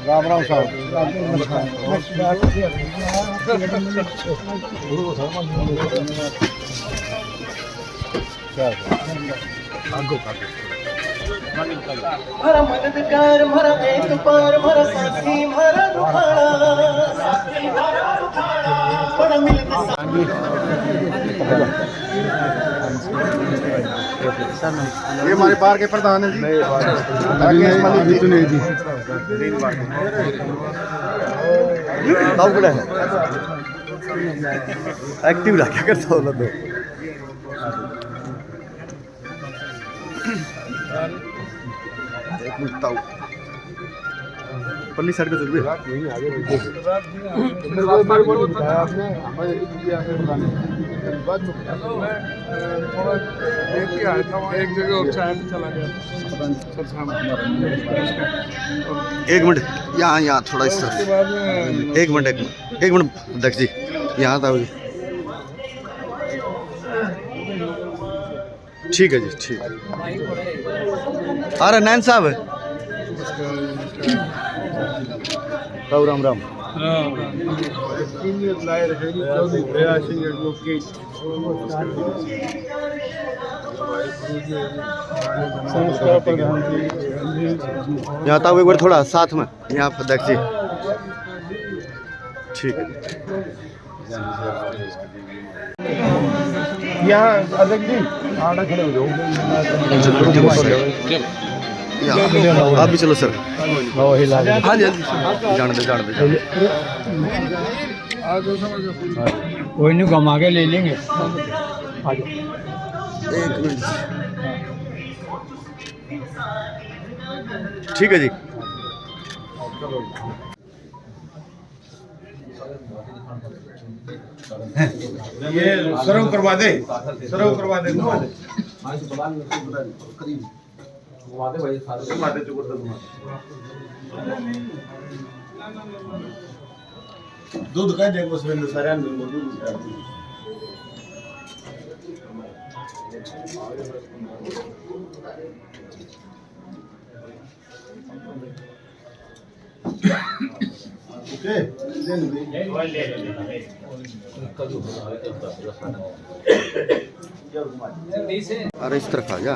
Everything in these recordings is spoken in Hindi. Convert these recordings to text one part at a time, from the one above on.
राम राम साहब। भरा मददगार भरा एक पार भरा साथी भरा बड़ा मिलता ये हमारे पार के प्रधान है जी। राकेश मलिक जी। एक्टिव रहा क्या करता हो तो एक मिनट ताऊ पल्ली साइड का जरूरी है। एक जगह और चाय पे चला गया। एक मिनट यहाँ थोड़ा इस तरफ। एक मिनट दक्ष जी यहाँ था जी। ठीक है जी ठीक है। आ रहा नैन साहब राम राम। यहाँ था एक बार थोड़ा साथ में यहाँ पर दक्ष जी। ठीक है यहाँ अध्यक्ष जी आड़ा खड़े हो जाओ। आप भी चलो सर। हाँ जी जान दे कोई नहीं घुमा के ले लेंगे। एक मिनट ठीक है जी। ये सर्व करवा दे। दूध का देखो सुरेंद्र सारे अरे इस तरफ आ जा।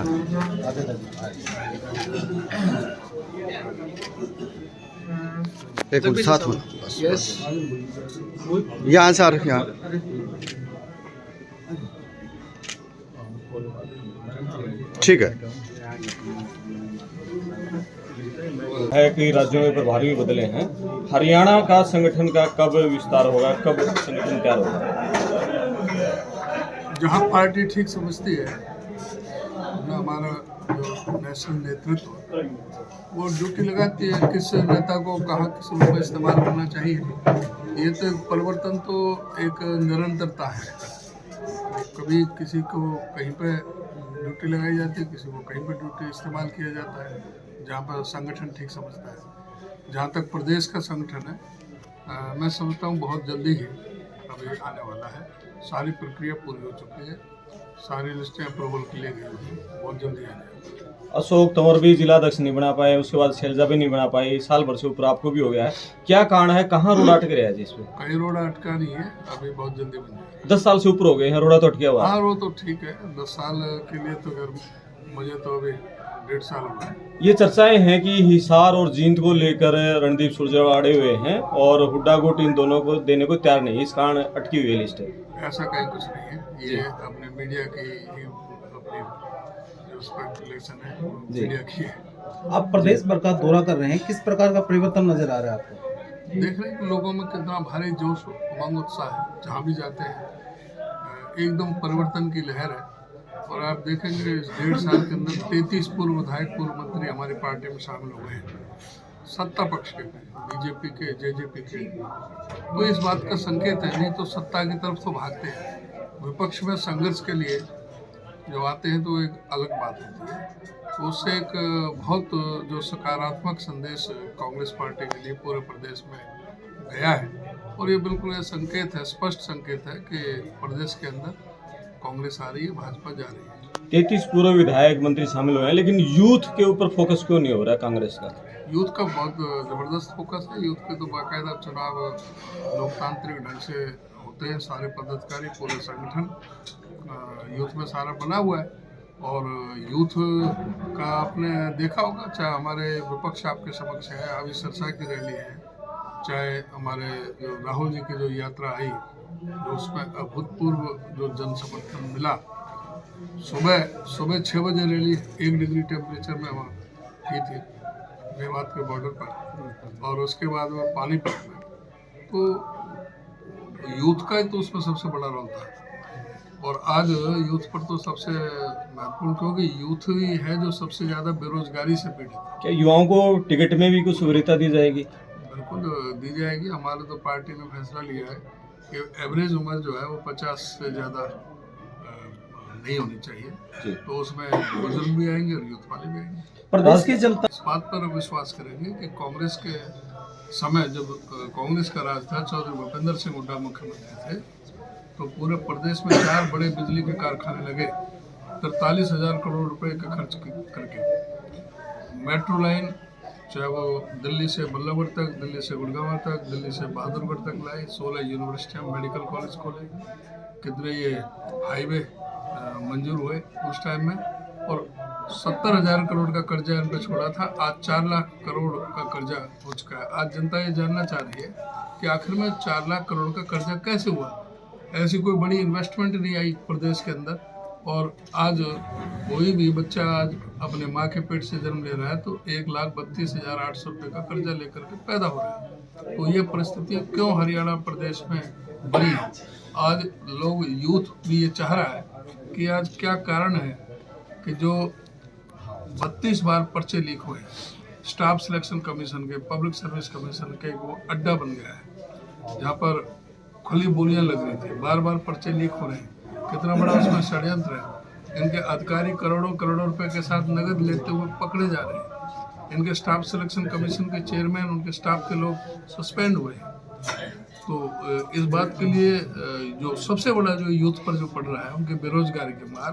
एक मिनट साथ में यहाँ सर यहाँ ठीक है। कई राज्यों में प्रभारी भी बदले हैं। हरियाणा का संगठन का कब विस्तार होगा, कब संगठन तैयार होगा? जहाँ पार्टी ठीक समझती है ना, हमारा जो नेशनल नेतृत्व वो ड्यूटी लगाती है किस नेता को कहाँ किस रूप में इस्तेमाल करना चाहिए। ये तो परिवर्तन तो एक निरंतरता है। कभी किसी को कहीं पे ड्यूटी लगाई जाती है, किसी को कहीं पे ड्यूटी इस्तेमाल किया जाता है, जहाँ पर संगठन ठीक समझता है। जहाँ तक प्रदेश का संगठन है, मैं समझता हूँ बहुत जल्दी ही अभी आने वाला है। सारी प्रक्रिया पूरी हो चुकी है, सारी लिस्टें अप्रूवल के लिए गई हैं, बहुत जल्दी आ जाएगी। अशोक तंवर भी जिलाध्यक्ष नहीं बना पाए, उसके बाद शैलजा भी नहीं बना पाई, साल भर से ऊपर आपको भी हो गया है। क्या कारण है, कहाँ रोड अटक रहा है जी इसमें? कहीं रोड अटका नहीं है, अभी बहुत जल्दी बन जाएगा। 10 साल से ऊपर हो गए हैं, रोड़ा तो अटका हुआ है। हाँ, वो तो ठीक है, 10 साल के लिए तो अगर मुझे तो अभी 1.5 साल हुआ है। ये चर्चाएं हैं कि हिसार और जींद को लेकर रणदीप सुरजेवाला अड़े हुए हैं और हुड्डा गोट इन दोनों को देने को तैयार नहीं, इस कारण अटकी हुई है लिस्ट। ऐसा कहीं कुछ नहीं है, ये अपने मीडिया की ही अपनी जो स्पेकुलेशन है मीडिया की है। आप प्रदेश भर का दौरा कर रहे हैं, किस प्रकार का परिवर्तन नजर आ रहा है आपको? देख रहे हैं कि लोगों में कितना भारी जोश उमंग उत्साह है, जहाँ भी जाते हैं एकदम परिवर्तन की लहर है। और आप देखेंगे इस 1.5 साल के अंदर 33 पूर्व विधायक पूर्व मंत्री हमारी पार्टी में शामिल हो गए हैं, सत्ता पक्ष के, बीजेपी के, जेजेपी के। तो इस बात का संकेत है, नहीं तो सत्ता की तरफ तो भागते हैं। विपक्ष में संघर्ष के लिए जो आते हैं तो एक अलग बात होती है। तो उससे एक बहुत जो सकारात्मक संदेश कांग्रेस पार्टी के लिए पूरे प्रदेश में गया है। और ये बिल्कुल ये संकेत है, स्पष्ट संकेत है कि प्रदेश के अंदर कांग्रेस आ रही है, भाजपा जा रही है। 33 पूर्व विधायक मंत्री शामिल हुए हैं, लेकिन यूथ के ऊपर फोकस क्यों नहीं हो रहा है कांग्रेस का? यूथ का बहुत ज़बरदस्त फोकस है। यूथ के तो बाकायदा चुनाव लोकतांत्रिक ढंग से होते हैं, सारे पदाधिकारी पूरे संगठन यूथ में सारा बना हुआ है। और यूथ का आपने देखा होगा, चाहे हमारे विपक्ष आपके समक्ष है, अभी सिरसा की रैली है, चाहे हमारे जो राहुल जी की जो यात्रा आई, जो उसमें अभूतपूर्व जो जन समर्थन मिला। सुबह 6 बजे रैली 1 डिग्री टेम्परेचर में वहाँ की थी मेवात के बॉर्डर पर, और उसके बाद में पानीपत में। तो यूथ का ही तो उसमें सबसे बड़ा रोल था। और आज यूथ पर तो सबसे महत्वपूर्ण, क्योंकि यूथ ही है जो सबसे ज़्यादा बेरोजगारी से पीड़ित है। क्या युवाओं को टिकट में भी कुछ सुविधा दी जाएगी? बिल्कुल दी जाएगी। हमारे तो पार्टी ने फैसला लिया है कि एवरेज उम्र जो है वो 50 से ज़्यादा नहीं होनी चाहिए। तो उसमें बुजुर्ग भी आएंगे और यूथ वाले भी आएंगे। प्रदेश की जनता इस बात पर विश्वास करेंगे कि कांग्रेस के समय जब कांग्रेस का राज था, चौधरी भूपेंद्र सिंह हुड्डा मुख्यमंत्री थे, तो पूरे प्रदेश में 4 बड़े बिजली के कारखाने लगे, 43,000 करोड़ रुपए का खर्च करके। मेट्रो लाइन, चाहे वो दिल्ली से बल्लभगढ़ तक, दिल्ली से गुड़गांव तक, दिल्ली से बहादुरगढ़ तक लाई, 16 यूनिवर्सिटियाँ, मेडिकल कॉलेज खोले, कितने ये हाईवे मंजूर हुए उस टाइम में। और 70,000 करोड़ का कर्जा इन पर छोड़ा था। आज 4 लाख करोड़ का कर्जा हो चुका है। आज जनता ये जानना चाह रही है कि आखिर में 4 लाख करोड़ का कर्जा कैसे हुआ। ऐसी कोई बड़ी इन्वेस्टमेंट नहीं आई प्रदेश के अंदर। और आज कोई भी बच्चा आज अपने माँ के पेट से जन्म ले रहा है तो 1,32,800 रुपये का कर्जा लेकर के पैदा हो रहा है। तो ये परिस्थिति क्यों हरियाणा प्रदेश में बनी है? आज लोग, यूथ भी ये चाह रहा है कि आज क्या कारण है कि जो 32 बार पर्चे लीक हुए, स्टाफ सिलेक्शन कमीशन के, पब्लिक सर्विस कमीशन के, वो अड्डा बन गया है जहाँ पर खुली बोलियां लग रही थी, बार बार पर्चे लीक हो रहे हैं। कितना बड़ा उसमें षड्यंत्र है। इनके अधिकारी करोड़ों रुपए के साथ नगद लेते हुए पकड़े जा रहे हैं। इनके स्टाफ सिलेक्शन कमीशन के चेयरमैन, उनके स्टाफ के लोग सस्पेंड हुए हैं। तो इस बात के लिए जो सबसे बड़ा जो यूथ पर जो पड़ रहा है, उनके बेरोजगारी के मार,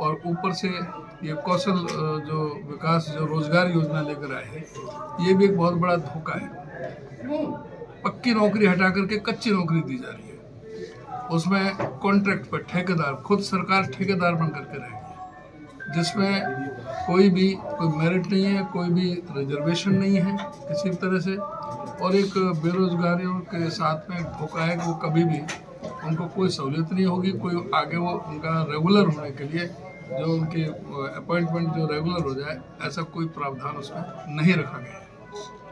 और ऊपर से ये कौशल जो विकास जो रोजगार योजना लेकर आए हैं, ये भी एक बहुत बड़ा धोखा है। पक्की नौकरी हटा करके कच्ची नौकरी दी जा रही है। उसमें कॉन्ट्रैक्ट पर ठेकेदार, खुद सरकार ठेकेदार बन करके रहेगी, जिसमें कोई मेरिट नहीं है, कोई भी रिजर्वेशन नहीं है किसी तरह से। और एक बेरोजगारियों के साथ में धोखा है कि वो कभी भी उनको कोई सहूलियत नहीं होगी, कोई आगे वो उनका रेगुलर होने के लिए जो उनके अपॉइंटमेंट जो रेगुलर हो जाए, ऐसा कोई प्रावधान उसमें नहीं रखा गया है।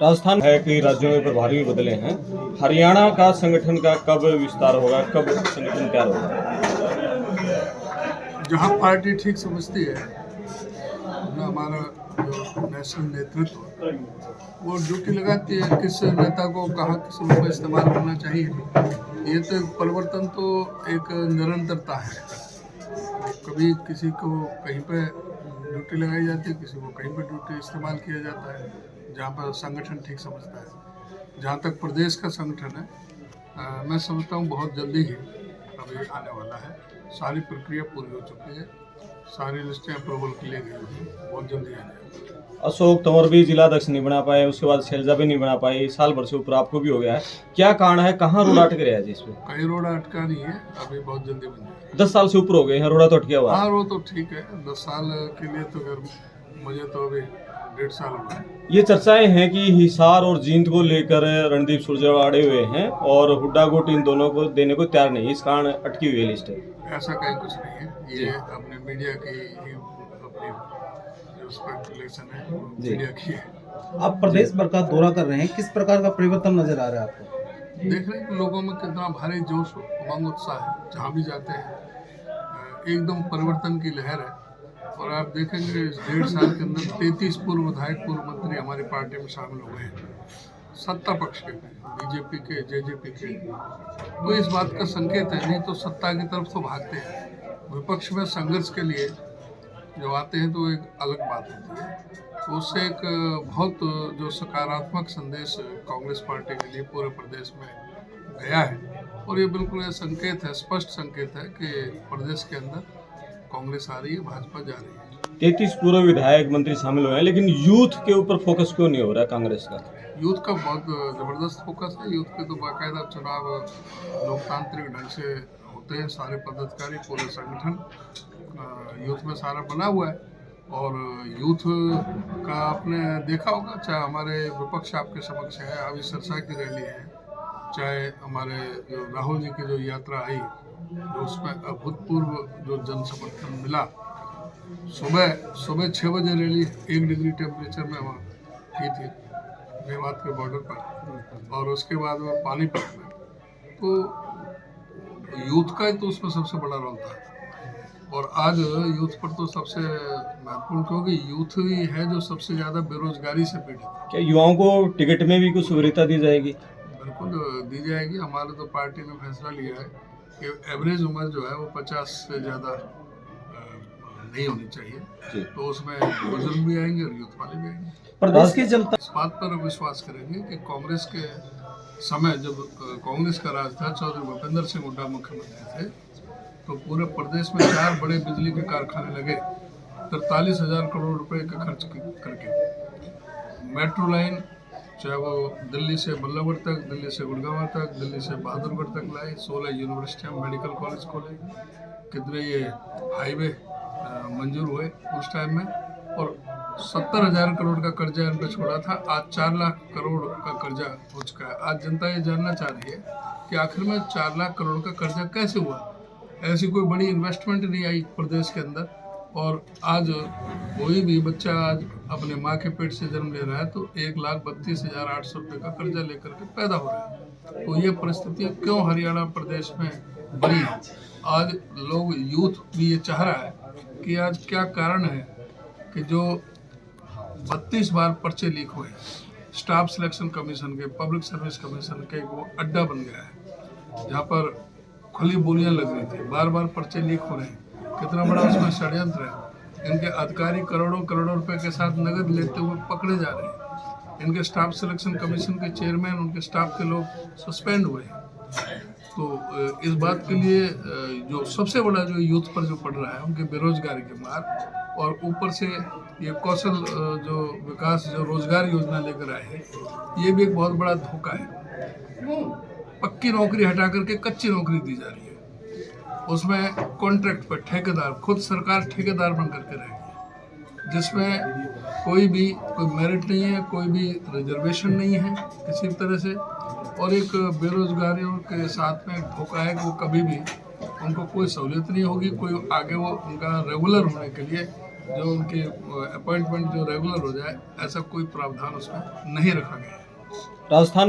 राजस्थान है, कई राज्यों में प्रभारी भी बदले हैं। हरियाणा का संगठन का कब विस्तार होगा, कब संगठन तैयार होगा? जहाँ पार्टी ठीक समझती है ना, हमारा जो नेशनल नेतृत्व वो ड्यूटी लगाती है किस नेता को कहाँ किस रूप में इस्तेमाल करना चाहिए। ये तो परिवर्तन तो एक निरंतरता है। कभी किसी को कहीं पे ड्यूटी लगाई जाती है, किसी को कहीं पे ड्यूटी इस्तेमाल किया जाता है, जहाँ पर संगठन ठीक समझता है। जहाँ तक प्रदेश का संगठन है, मैं समझता हूँ बहुत जल्दी ही अभी आने वाला है। सारी प्रक्रिया पूरी हो चुकी है, सारी लिस्टें अप्रूवल के लिए गई हुई, बहुत जल्दी आ जाएगी। अशोक तंवर भी जिलाध्यक्ष नहीं बना पाए, उसके बाद शैलजा भी नहीं बना पाई, साल भर से ऊपर आपको भी हो गया है। क्या कारण है, कहाँ रोड अटक रहा है? जिसमें कहीं रोड अटका नहीं है, अभी बहुत जल्दी बन जाएगा। 10 साल से ऊपर हो गए हैं, रोड तो अटका हुआ है। हाँ, वो तो ठीक है। 10 साल के लिए तो अगर मुझे तो अभी 1.5 साल हो गए। ये चर्चाएं हैं कि हिसार और जींद को लेकर रणदीप सुरजेवाला अड़े हुए हैं और हुड्डा गोट इन दोनों को देने को तैयार नहीं, इस कारण अटकी हुई है लिस्ट है। ऐसा कहीं कुछ नहीं है। ये अपने मीडिया की अपनी जो स्पेकुलेशन है, मीडिया की है। आप प्रदेश भर का दौरा कर रहे हैं, किस प्रकार का परिवर्तन नजर आ रहा है आपको? देख रहे हैं कि लोगों में कितना भारी जोश, उमंग, उत्साह है। जहाँ भी जाते हैं एकदम परिवर्तन की लहर है। और आप देखेंगे इस 1.5 साल के अंदर 33 पूर्व विधायक, पूर्व मंत्री हमारी पार्टी में शामिल हुए हैं, सत्ता पक्ष के, बीजेपी के, जेजेपी के। तो इस बात का संकेत है। नहीं तो सत्ता की तरफ तो भागते हैं, विपक्ष में संघर्ष के लिए जो आते हैं तो एक अलग बात होती है। तो उससे एक बहुत जो सकारात्मक संदेश कांग्रेस पार्टी के लिए पूरे प्रदेश में गया है। और ये बिल्कुल ये संकेत है, स्पष्ट संकेत है कि प्रदेश के अंदर कांग्रेस आ रही है, भाजपा जा रही है। 33 पूर्व विधायक मंत्री शामिल हुए हैं, लेकिन यूथ के ऊपर फोकस क्यों नहीं हो रहा है कांग्रेस का? यूथ का बहुत ज़बरदस्त फोकस है। यूथ के तो बाकायदा चुनाव लोकतांत्रिक ढंग से होते हैं, सारे पदाधिकारी पूरे संगठन यूथ में सारा बना हुआ है। और यूथ का आपने देखा होगा, चाहे हमारे विपक्ष आपके समक्ष है, अभी सिरसा की रैली है, चाहे हमारे जो राहुल जी की जो यात्रा आई, जो उसमें अभूतपूर्व जो जन समर्थन मिला। सुबह 6 बजे रैली 1 डिग्री टेम्परेचर में वहाँ की थी मेवात के बॉर्डर पर, और उसके बाद में पानीपत में। तो यूथ का ही तो उसमें सबसे बड़ा रोल था। और आज यूथ पर तो सबसे महत्वपूर्ण, क्योंकि यूथ ही है जो सबसे ज़्यादा बेरोजगारी से पीड़ित है। क्या युवाओं को टिकट में भी कुछ सुविधा दी जाएगी? बिल्कुल दी जाएगी। हमारे तो पार्टी ने फैसला लिया है कि एवरेज उम्र जो है वो 50 से ज़्यादा नहीं होनी चाहिए, तो उसमें बुजुर्ग भी आएंगे और यूथ वाले भी आएंगे। प्रदेश की जनता इस बात पर विश्वास करेंगे कि कांग्रेस के समय जब कांग्रेस का राज था, चौधरी भूपेंद्र सिंह हुड्डा मुख्यमंत्री थे, तो पूरे प्रदेश में 4 बड़े बिजली के कारखाने लगे, 43,000 करोड़ रुपए का खर्च करके। मेट्रो लाइन, चाहे वो दिल्ली से बल्लभगढ़ तक, दिल्ली से गुड़गांव तक, दिल्ली से बहादुरगढ़ तक लाई, 16 यूनिवर्सिटियाँ, मेडिकल कॉलेज खोले, कितने ये हाईवे मंजूर हुए उस टाइम में, और 70,000 करोड़ का कर्जा इन पर छोड़ा था। आज 4 लाख करोड़ का कर्जा हो चुका है। आज जनता ये जानना चाह रही है कि आखिर में 4 लाख करोड़ का कर्जा कैसे हुआ। ऐसी कोई बड़ी इन्वेस्टमेंट नहीं आई प्रदेश के अंदर, और आज कोई भी बच्चा आज अपने माँ के पेट से जन्म ले रहा है तो 1,32,800 रुपये का कर्जा लेकर के पैदा हो रहा है। तो ये परिस्थिति क्यों हरियाणा प्रदेश में बनी है? आज लोग, यूथ भी ये चाह रहा है कि आज क्या कारण है कि जो 32 बार पर्चे लीक हुए, स्टाफ सिलेक्शन कमीशन के, पब्लिक सर्विस कमीशन के, वो अड्डा बन गया है जहाँ पर खुली बोलियां लग रही थी, बार बार पर्चे लीक हो रहे हैं। कितना बड़ा उसमें षड्यंत्र है। इनके अधिकारी करोड़ों रुपए के साथ नगद लेते हुए पकड़े जा रहे हैं। इनके स्टाफ सिलेक्शन कमीशन के चेयरमैन, उनके स्टाफ के लोग सस्पेंड हुए हैं। तो इस बात के लिए जो सबसे बड़ा जो यूथ पर जो पड़ रहा है, उनके बेरोजगारी के मार, और ऊपर से ये कौशल जो विकास जो रोजगार योजना लेकर आए हैं, ये भी एक बहुत बड़ा धोखा है। पक्की नौकरी हटा करके कच्ची नौकरी दी जा रही है, उसमें कॉन्ट्रैक्ट पर ठेकेदार, खुद सरकार ठेकेदार बन करके रहेगी, जिसमें कोई मेरिट नहीं है, कोई भी रिजर्वेशन नहीं है किसी तरह से, और एक बेरोजगारियों के साथ में धोखा है कि वो कभी भी उनको कोई सहूलियत नहीं होगी, कोई आगे वो उनका रेगुलर होने के लिए जो उनके अपॉइंटमेंट जो रेगुलर हो जाए, ऐसा कोई प्रावधान उसमें नहीं रखा गया है। राजस्थान